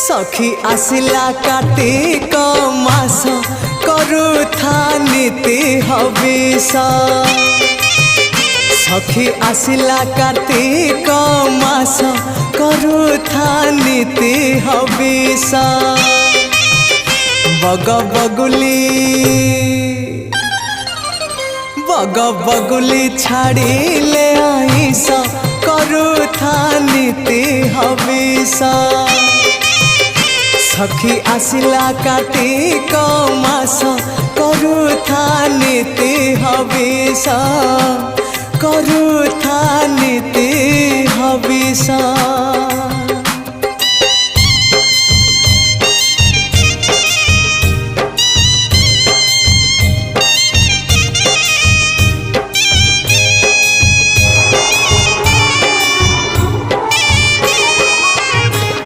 सखी आसिला कार्तिक मास करुथा नीति हविष सखी आसिला कार्तिक मास करुथा नीति हविष बग बगुली छाड़िले आईस करुथा नीति हविष सखी आसिला कार्तिक मास करुथा नीति हविष करुथा नीति हविष।